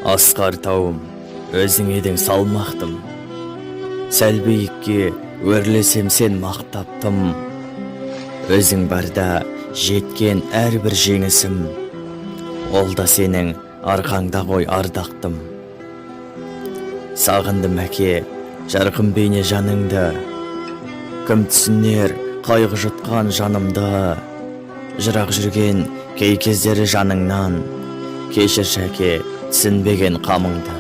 Асқар тауым, өзің едің салмақтым. Сәл биікке өрлесем сен мақтаптым. Өзің барда жеткен әрбір жеңісім, ол да сенің арқаңда ғой ардақтым. Сағындым әке, жарқын бейне жаныңды, кім түсінер қайғы жұтқан жанымды. Жырақ жүрген кей кездері жаныңнан, кешір шәке түсінбеген қамыңды.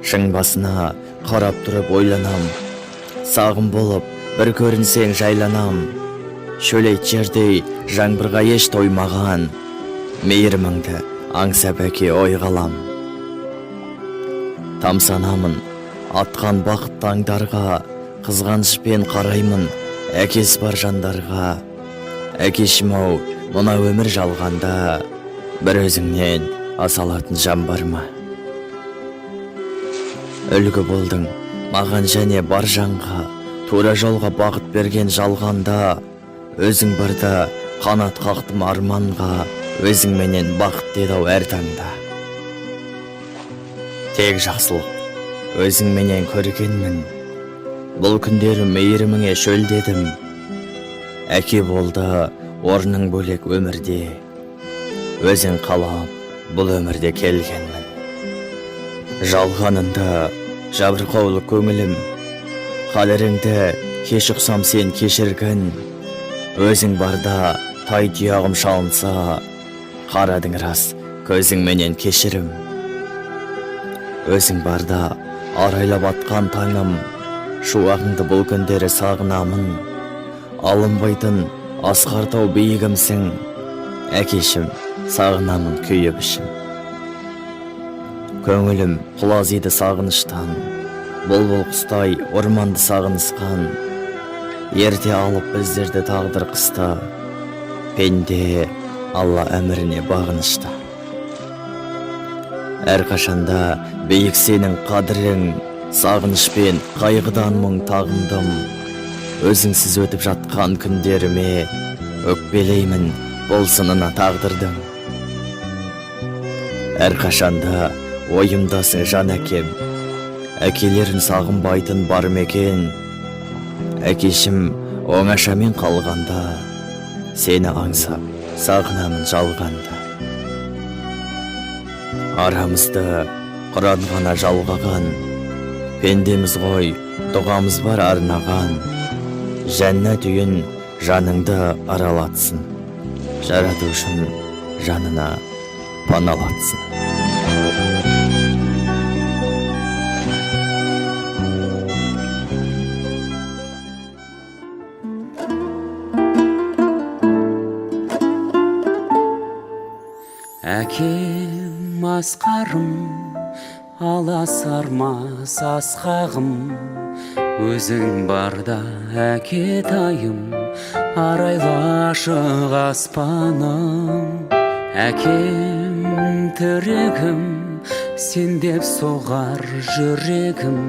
Шың басына қарап тұрып ойланам, сағым болып бір көрінсең жайланам. Шөлейт жердей жаңбырға еш тоймаған, мейіріміңді аңсап әке ой қалам. Тамсанамын атқан бақыт таңдарға, қызғанышпен қараймын әкесі бар жандарға. Әкешім-ау, мына өмір жалғанда, бір өзіңнен асалатын жан бар ма? Үлгі болдың маған және бар жанға, тура жолға бағыт берген жалғанда. Өзің барда қанат қақтым арманға, өзің менен бақыт деді-ау әр таңда. Тек жақсылық өзің менен көргенмін, бұл күндері мейіріміңе шөлдедім. Әке болды орның бөлек өмірде, өзің қалап бұл өмірде келгенмін. Жалғанында жабырқаулы көңілім, қалеріңді кеш ұқсам сен кешіргін. Өзің барда тай тұяғым шалынса, қарадың рас көзің менен кешірім. Өзің барда арайлап атқан таңым, шуағыңды бұл күндері сағынамын. Алынбайтын асқар тау биігімсің, әкешім сағынамын күйіп ішім. Көңілім құлазиды сағыныштан, бұлбұл құстай орманды сағынысқан. Ерте алып біздерді тағдыр қыста, пенде Алла әміріне бағынышта. Әрқашанда биік сенің қадірің, сағынышпен қайғыдан мұң тағындым. Өзіңсіз өтіп жатқан күндеріме өкпелеймін болсынына тағдырдым. Әрқашанда ойымдасың жан әкем, әкелерін сағынбайтын бар мекен. Әкешім оңашамен қалғанда, сені аңсап сағынамын жалғанда. Арамызды құран ғана жалғаған, пендеміз ғой дұғамыз бар арнаған. Жәннат үйін жаныңды аралатсын, жаратушың жанына паналатсын. Әкем асқарым, аласармас асқағым, өзің барда әке тайым, арайлы ашық аспаным. Әкем тірегім, сен деп соғар жүрегім,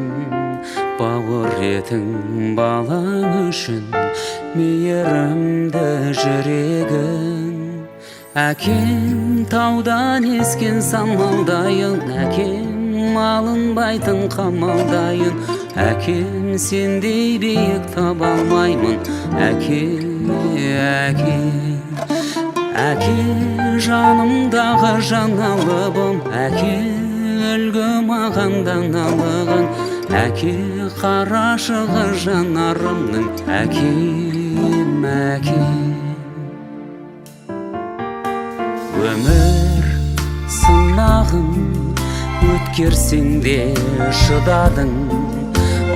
бауыр етің балаң үшін мейірімді жүрегің. Әкем таудан ескен самалдайын, әкем алынбайтын қамалдайын. Әкем сендей биік таба алмаймын, әке, әке. Әке жанымдағы жаңалығым, әке үлгі маған даналығың. Әке қарашығы жанарымның, әкем, әкем. Өмір сынағын өткерсең де шыдадың,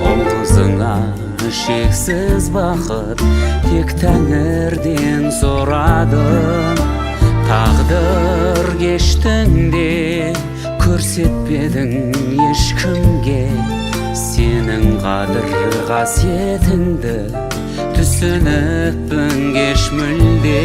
аузыңа шексіз бақыт тек тәңірден сорадың. Тағдыр кештің де көрсетпедің ешкімге, сенің қадір қасиетіңді түсініппін кеш мүлде.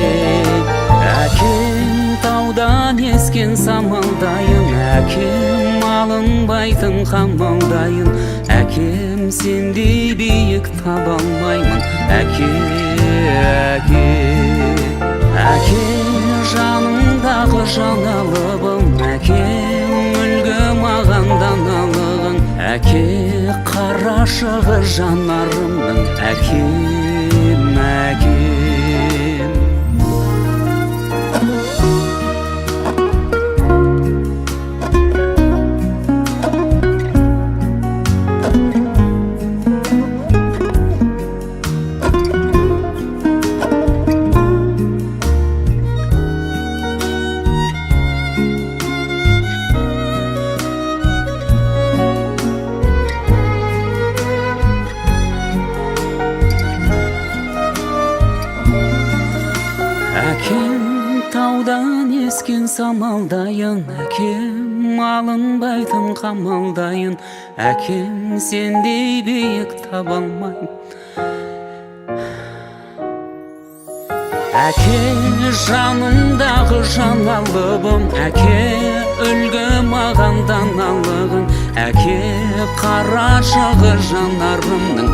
Әкем таудан ескен самалдайын, әкем алынбайтын қамалдайын. Әкем сендей биік таба алмаймын, әке, әке. Әке жанымдағы жаңалығым, әке. әкем үлгі маған даналығың, әке қарашығы жанарымның, әкем, әкем. Әкем таудан ескен самалдайын, әкем алынбайтын қамалдайын, әкем сендей биік таба алмайын. Әке жанымдағы жаналыбым, әке үлгі маған даналығың, әке қарашығы жанарымның,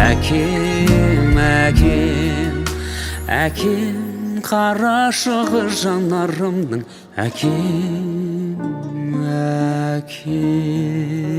әкем, әкем, әкем қарашығы жанарымның, әкем, әкем.